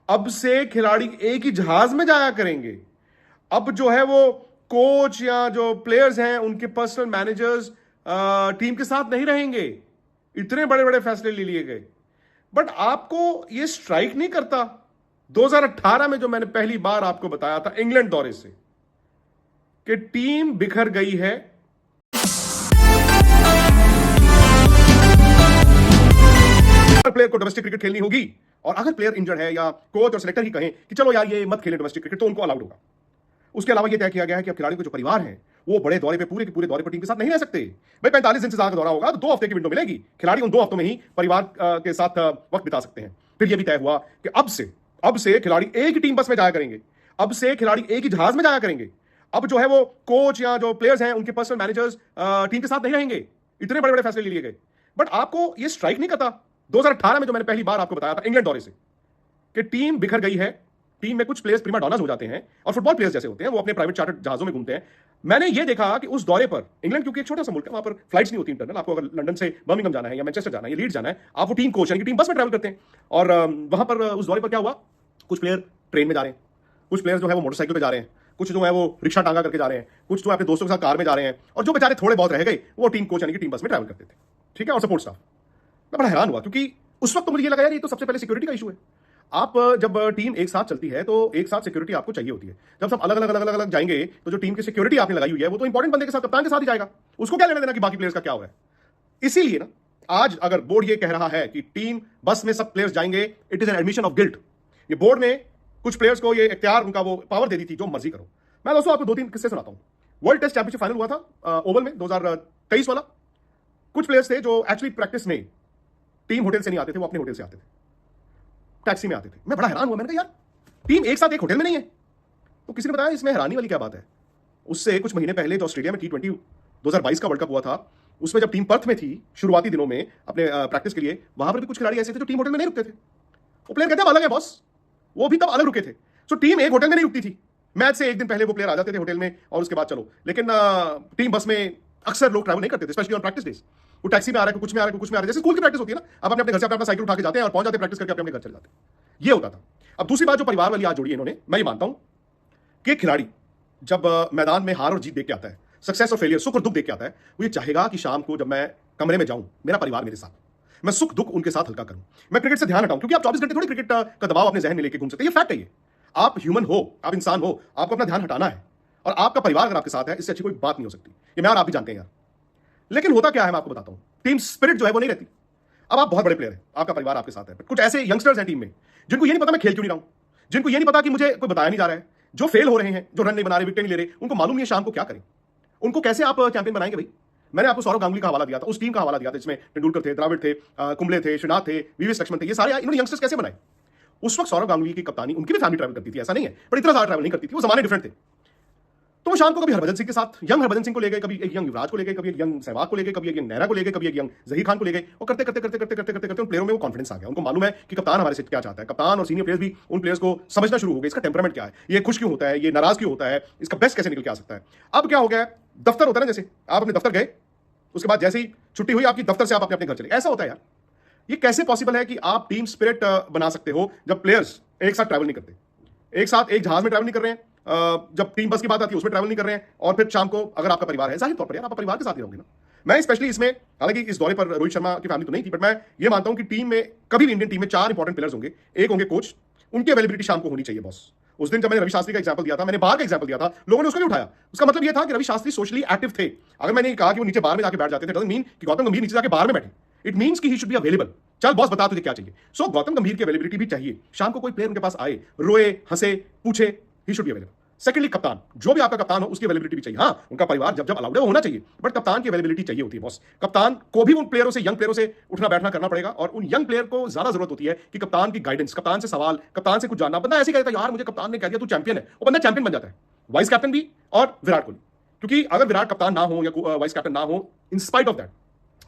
अब से खिलाड़ी एक ही जहाज में जाया करेंगे। अब जो है वो कोच या जो प्लेयर्स हैं उनके पर्सनल मैनेजर्स टीम के साथ नहीं रहेंगे। इतने बड़े बड़े फैसले ले लिए गए, बट आपको ये स्ट्राइक नहीं करता 2018 में जो मैंने पहली बार आपको बताया था इंग्लैंड दौरे से कि टीम बिखर गई है। प्लेयर को डोमेस्टिक क्रिकेट खेलनी होगी और अगर प्लेयर इंजर्ड है या कोच और सेलेक्टर ही कहें कि चलो यार ये मत खेले डोमेस्टिक क्रिकेट, तो उनको अलाउड होगा। उसके अलावा ये तय किया गया है कि अब खिलाड़ियों के जो परिवार हैं वो बड़े दौरे पे पूरे के पूरे दौरे पर टीम के साथ नहीं रह सकते। भाई 45 दिन से ज्यादा का दौरा होगा तो 2 हफ्ते की विंडो मिलेगी। खिलाड़ी उन 2 हफ्तों में ही परिवार के साथ वक्त बिता सकते हैं। फिर यह भी तय हुआ कि अब से खिलाड़ी एक ही टीम बस में जाया करेंगे। अब से खिलाड़ी एक ही जहाज में जाया करेंगे। अब जो है वो कोच या जो प्लेयर्स हैं उनके पर्सनल मैनेजर्स टीम के साथ नहीं रहेंगे। इतने बड़े बड़े फैसले ले लिए गए, बट आपको ये स्ट्राइक नहीं करता 2018 में जो मैंने पहली बार आपको बताया था इंग्लैंड दौरे से कि टीम बिखर गई है। टीम में कुछ प्लेयर्स प्रीमा डॉनर्स हो जाते हैं और फुटबॉल प्लेयर्स जैसे होते हैं वो अपने प्राइवेट चार्टर्ड जहाजों में घूमते हैं। मैंने ये देखा कि उस दौरे पर इंग्लैंड क्योंकि एक छोटा सा मुल्क है, वहां पर फ्लाइट्स नहीं होती इंटरनल। आपको अगर लंदन से बर्मिंघम जाना है या मैनचेस्टर जाना है या लीड्स जाना है, आप वो टीम कोच यानी कि टीम बस में ट्रैवल करते हैं। और वहां पर उस दौरे पर क्या हुआ, कुछ प्लेयर ट्रेन में जा रहे हैं, कुछ प्लेयर्स जो है वो मोटरसाइकिल पे जा रहे हैं, कुछ जो है वो रिक्शा टांगा करके जा रहे हैं, कुछ जो अपने दोस्तों के साथ कार में जा रहे हैं, और जो बेचारे थोड़े बहुत रह गए वो टीम कोच यानी कि टीम बस में ट्रैवल करते थे। ठीक है, और सपोर्ट स्टाफ। मैं बड़ा हैरान हुआ क्योंकि उस वक्त तो मुझे ये लगा यार ये तो सबसे पहले सिक्योरिटी का इशू है। आप जब टीम एक साथ चलती है तो एक साथ सिक्योरिटी आपको चाहिए होती है। जब सब अलग अलग जाएंगे तो जो टीम की सिक्योरिटी आपने लगाई हुई है वो तो इंपॉर्टेंट बंदे के साथ, कप्तान के साथ ही जाएगा। उसको क्या लेना देना कि बाकी प्लेयर्स का क्या हो रहा है। इसीलिए ना आज अगर बोर्ड ये कह रहा है कि टीम बस में सब प्लेयर्स जाएंगे, it is an admission of guilt. ये बोर्ड ने कुछ प्लेयर्स को ये इख्तियार, उनका वो पावर दे दी थी जो मर्जी करो। मैं दोस्तों आपको 2-3 किस्से सुनाता हूं। वर्ल्ड टेस्ट चैंपियनशिप फाइनल हुआ था ओवल में 2023 वाला। कुछ प्लेयर्स थे जो एक्चुअली प्रैक्टिस में टीम होटल से नहीं आते थे, वो अपने होटल से आते थे, टैक्सी में आते थे। मैं बड़ा हैरान हुआ, मैंने कहा यार टीम एक साथ एक होटल में नहीं है। तो किसी ने बताया इसमें हैरानी वाली क्या बात है। उससे कुछ महीने पहले जो ऑस्ट्रेलिया में T20 2022 का वर्ल्ड कप हुआ था, उसमें जब टीम पर्थ में थी शुरुआती दिनों में अपने प्रैक्टिस के लिए, वहां पर भी कुछ खिलाड़ी ऐसे थे जो टीम होटल में नहीं रुकते थे। वो प्लेयर कहते हैं अलग है बॉस, वो भी तब अलग रुके थे। सो टीम एक होटल में नहीं रुकती थी। मैच से एक दिन पहले वो प्लेयर आ जाते थे होटल में और उसके बाद चलो। लेकिन टीम बस में अक्सर लोग ट्रैवल नहीं करते थे, स्पेशली ऑन प्रैक्टिस डेज। वो टैक्सी में आ रहा है, कुछ में आ रहा है, कुछ में आ रहा है। जैसे स्कूल की प्रैक्टिस होती है ना, आप अपने घर से अपना साइकिल उठा के जाते हैं और पहुंच जाते हैं प्रैक्टिस करके अपने घर चले जाते हैं। ये होता था। अब दूसरी बात जो परिवार वाली आज जोड़ी इन्होंने, मैं ये मानता हूं कि खिलाड़ी जब मैदान में हार और जीत देख के आता है, सक्सेस और फेलियर, सुख और दुख देख के आता है, वो ये चाहेगा कि शाम को जब मैं कमरे में जाऊं, मेरा परिवार मेरे साथ, मैं सुख दुख उनके साथ हल्का करूं, मैं क्रिकेट से ध्यान हटाऊं। क्योंकि आप 24 घंटे थोड़ी क्रिकेट का दबाव अपने जहन में लेके घूम सकते हैं। ये फैक्ट है। ये आप ह्यूमन हो, आप इंसान हो, आपको अपना ध्यान हटाना है और आपका परिवार अगर आपके साथ है, इससे अच्छी कोई बात नहीं हो सकती। ये मैं और आप भी जानते हैं यार। लेकिन होता क्या है, मैं आपको बताता हूं, टीम स्पिरिट जो है वो नहीं रहती। अब आप बहुत बड़े प्लेयर हैं, आपका परिवार आपके साथ है, कुछ ऐसे यंगस्टर्स हैं टीम में जिनको ये नहीं पता मैं खेल क्यों नहीं रहा हूं, जिनको ये नहीं पता कि मुझे कोई बताया नहीं जा रहा है, जो फेल हो रहे हैं, जो रन नहीं बना रहे, विकेट नहीं ले रहे, उनको मालूम नहीं है शाम को क्या करें। उनको कैसे आप चैंपियन बनाएंगे भाई। मैंने आपको सौरव गांगुली का हवाला दिया था, उस टीम का हवाला दिया था जिसमें तेंदुलकर थे, द्रविड़ थे, कुंबले थे, श्रीनाथ थे, वीवीएस लक्ष्मण थे। ये सारे इन्होंने यंगस्टर्स कैसे बनाए। उस वक्त सौरव गांगुली की कप्तानी, उनकी भी फैमिली ट्रैवल करती थी, ऐसा नहीं है, पर इतना ज्यादा ट्रैवल नहीं करती थी, वो जमाने डिफरेंट थे। तो वो शाम को कभी हरभजन सिंह के साथ, यंग हरभजन सिंह को ले गए, कभी एक यंग युवराज को ले गए, कभी एक यंग सहवाग को ले गए, कभी एक यंग नेहरा को ले गए, कभी एक यंग जहीर खान को ले गए। और करते करते करते करते करते करते करते उन प्लेयरों में वो कॉन्फिडेंस आ गया। उनको मालूम है कि कप्तान हमारे से क्या चाहता है। कप्तान और सीनियर प्लेयर्स भी उन प्लेयर्स को समझना शुरू हो गए, इसका टेम्परामेंट क्या है, ये खुश क्यों होता है, ये नाराज क्यों होता है, इसका बेस्ट कैसे निकल के आ सकता है। अब क्या हो गया, दफ्तर होता है ना, जैसे आप अपने दफ्तर गए, उसके बाद जैसे ही छुट्टी हुई आपकी, दफ्तर से आप अपने घर चले, ऐसा होता है यार। ये कैसे पॉसिबल है कि आप टीम स्पिरिट बना सकते हो जब प्लेयर्स एक साथ ट्रैवल नहीं करते, एक साथ एक जहाज में ट्रैवल नहीं कर रहे हैं, जब टीम बस की बात आती है उसमें ट्रैवल नहीं कर रहे हैं, और फिर शाम को अगर आपका परिवार है, जाहिर तौर पर यार आप परिवार के साथ ही रहोगे ना। मैं स्पेशली इसमें, हालांकि इस दौरे पर रोहित शर्मा की फैमिली तो नहीं थी, बट मैं ये मानता हूं कि टीम में कभी भी, इंडियन टीम में 4 इंपॉर्टेंट प्लेयर्स होंगे। एक होंगे कोच, उनकी अवेलेबिलिटी शाम को होनी चाहिए बॉस। उस दिन जब मैंने रवि शास्त्री का एग्जांपल दिया था, मैंने बाहर का एग्जांपल दिया था, लोगों ने उसको भी उठाया। उसका मतलब यह था कि रवि शास्त्री सोशली एक्टिव थे। अगर मैंने कहा कि वो नीचे बाहर में जाके बैठ जाते थे, डजंट मीन कि गौतम गंभीर नीचे जाके बाहर में बैठे। इट मीन्स कि ही शुड बी अवेलेबल। चल बॉस बता तुझे क्या चाहिए। सो गौतम गंभीर की अवेलेबिलिटी भी चाहिए। शाम को कोई प्लेयर उनके पास आए, रोए, हंसे, पूछे, he should be available. Secondly कप्तान, जो भी आपका कप्तान हो उसकी अवेलेबिलिटी भी चाहिए। हाँ, उनका परिवार जब जब अलाउड है वो होना चाहिए, बट कप्तान की अवेलेबिलिटी चाहिए होती है बॉस। कप्तान को भी उन प्लेयरों से, यंग प्लेयरों से उठना बैठना करना पड़ेगा, और उन यंग प्लेयर को ज्यादा जरूरत होती है कि कप्तान की गाइडेंस, कप्तान से सवाल, कप्तान से कुछ जानना। बंदा ऐसे कहता है यार मुझे कप्तान ने कह दिया तू चैंपियन है, वो बंदा चैंपियन बन जाता है। वाइस कैप्टन भी, और विराट कोहली, क्योंकि अगर विराट कप्तान ना हो या वाइस कैप्टन ना हो, इन स्पाइट ऑफ दैट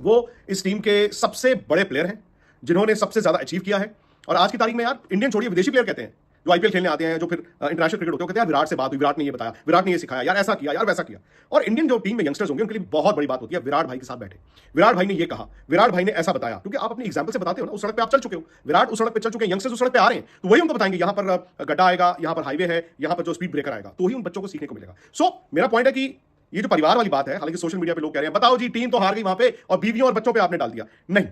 वो इस टीम के सबसे बड़े प्लेयर हैं जिन्होंने सबसे ज्यादा अचीव किया है। और आज की तारीख में यार इंडियन छोड़िए, विदेशी प्लेयर कहते हैं जो आईपीएल खेलने आते हैं, जो फिर इंटरनेशनल क्रिकेट होते हैं, वो कहते हैं यार विराट से बात हुई, विराट ने ये बताया, विराट ने ये सिखाया, यार ऐसा किया, यार वैसा किया। और इंडियन जो टीम में यंगस्टर्स होंगे, उनके लिए बहुत बड़ी बात होती है विराट भाई के साथ बैठे, विराट भाई ने ये कहा, विराट भाई ने ऐसा बताया, क्योंकि आप अपनी एग्जाम्पल से बताते हो ना, उस सड़क पे आप चल चुके हो, विराट उस सड़क पे चल चुके हैं, यंगस्टर्स उस सड़क पे आ रहे हैं, तो वही उनको बताएंगे यहां पर गड्ढा आएगा, यहां पर हाईवे है, यहां पर जो स्पीड ब्रेकर आएगा, तो वही उन बच्चों को सीखने को मिलेगा। सो मेरा पॉइंट है कि ये जो परिवार वाली बात है, हालांकि सोशल मीडिया पे लोग कह रहे हैं बताओ जी टीम तो हार गई वहां पे और बीवियों और बच्चों पे आपने डाल दिया। नहीं,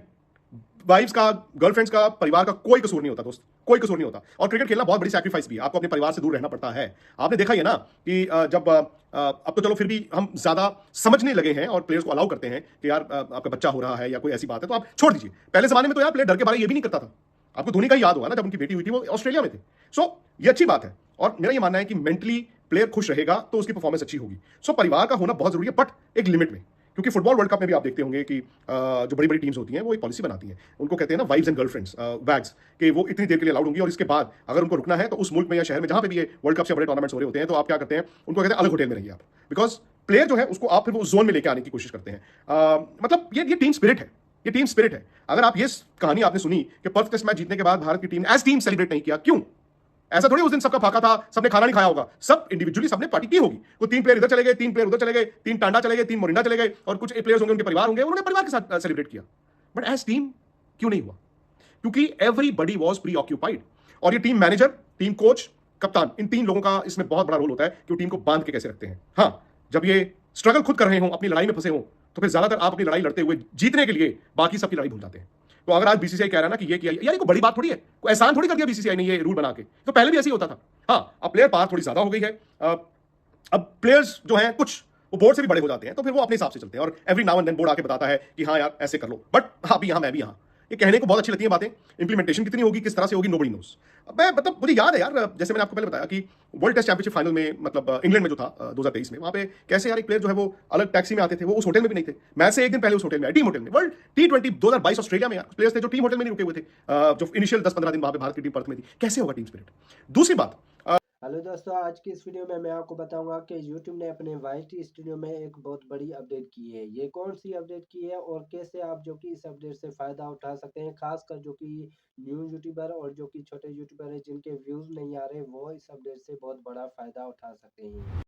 वाइफ्स का, गर्लफ्रेंड्स का, परिवार का कोई कसूर नहीं होता दोस्त, कोई कसूर नहीं होता। और क्रिकेट खेलना बहुत बड़ी सैक्रिफाइस भी है, आपको अपने परिवार से दूर रहना पड़ता है। आपने देखा ही है ना कि जब अब तो चलो फिर भी हम ज्यादा समझने लगे हैं और प्लेयर्स को अलाउ करते हैं कि यार आपका बच्चा हो रहा है या कोई ऐसी बात है तो आप छोड़ दीजिए। पहले जमाने में तो यार प्लेयर डर के बारे ये भी नहीं करता था। आपको धोनी का ही याद होगा ना, जब उनकी बेटी हुई थी वो ऑस्ट्रेलिया में थे। सो ये अच्छी बात है और मेरा ये मानना है कि मेंटली प्लेयर खुश रहेगा तो उसकी परफॉर्मेंस अच्छी होगी। सो परिवार का होना बहुत जरूरी है, बट एक लिमिट में। क्योंकि फुटबॉल वर्ल्ड कप में भी आप देखते होंगे कि जो बड़ी बड़ी टीम्स होती हैं वो एक पॉलिसी बनाती हैं, उनको कहते हैं ना वाइफ्स एंड गर्लफ्रेंड्स, वैग्स, कि वो इतनी देर के लिए अलाउड होंगी और इसके बाद अगर उनको रुकना है तो उस मुल्क में या शहर में जहां पे भी ये वर्ल्ड कप से बड़े टूर्नामेंट्स हो रहे होते हैं तो आप क्या करते हैं, उनको कहते हैं अलग होटल में रहिए आप, बिकॉज प्लेयर जो है उसको आप फिर वो जोन में लेकर आने की कोशिश करते हैं। मतलब ये टीम स्पिरिट है, ये टीम स्पिरिट है। अगर आप ये कहानी आपने सुनी कि पर्थ टेस्ट मैच जीतने के बाद भारत की टीम ने एज टीम सेलिब्रेट नहीं किया, क्यों? ऐसा थोड़ी उस दिन सबका फाका था, सबने खाना नहीं खाया होगा, सब इंडिविजुअली सबने पार्टी की होगी। वो 3 प्लेयर इधर चले गए, 3 प्लेयर उधर चले गए, 3 टांडा चले गए, 3 मोरिंडा चले गए और कुछ प्लेयर्स होंगे उनके परिवार होंगे, उन्होंने परिवार के साथ सेलिब्रेट किया। बट एज टीम क्यों नहीं हुआ? क्योंकि एवरीबडी वॉज प्री ऑक्यूपाइड। और ये टीम मैनेजर, टीम कोच, कप्तान, इन 3 लोगों का इसमें बहुत बड़ा रोल होता है कि वो टीम को बांध के कैसे रखते हैं। हाँ, जब ये स्ट्रगल खुद कर रहे हो, अपनी लड़ाई में फंसे हो, तो फिर ज्यादातर आप अपनी लड़ाई लड़ते हुए जीतने के लिए बाकी सबकी लड़ाई भूल जाते हैं। तो अगर आज बीसीसीआई कह रहा है ना कि ये किया, यार ये कोई बड़ी बात थोड़ी है, कोई एहसान थोड़ी कर दिया बीसीसीआई ने ये रूल बना के, तो पहले भी ऐसे ही होता था। हाँ, अब प्लेयर पावर थोड़ी ज्यादा हो गई है। अब प्लेयर्स जो हैं कुछ वो बोर्ड से भी बड़े हो जाते हैं, तो फिर वो अपने हिसाब से चलते हैं और every now and then board आके बताता है कि हाँ यार ऐसे कर लो, बट हाँ भी यहाँ मैं भी यहाँ। ये कहने को बहुत अच्छी लगती है बातें, इंप्लीमेंटेशन कितनी होगी, किस तरह से होगी, नोबडी नोस। मैं मतलब मुझे याद है यार, जैसे मैंने आपको पहले बताया कि वर्ल्ड टेस्ट चैंपियनशिप फाइनल में, मतलब इंग्लैंड में जो था 2023 में, वहां पे कैसे यार एक प्लेयर जो है वो अलग टैक्सी में आते थे, वो उस होटल में भी नहीं थे, मैच से एक दिन पहले उस होटल में आए, टीम होटल में। वर्ल्ड T20 2022 ऑस्ट्रेलिया में यार प्लेयर्स थे जो टीम होटल में नहीं रुके हुए थे, जो इनिशियल 10-15 दिन वहां पे भारत की टीम पर्थ में थी। कैसे होगा टीम स्पिरिट? दूसरी बात, हेलो दोस्तों, आज की इस वीडियो में मैं आपको बताऊंगा कि YouTube ने अपने वाईटी स्टूडियो में एक बहुत बड़ी अपडेट की है। ये कौन सी अपडेट की है और कैसे आप जो कि इस अपडेट से फ़ायदा उठा सकते हैं, खासकर जो कि न्यू यूट्यूबर और जो कि छोटे यूट्यूबर हैं जिनके व्यूज़ नहीं आ रहे, वो इस अपडेट से बहुत बड़ा फ़ायदा उठा सकते हैं।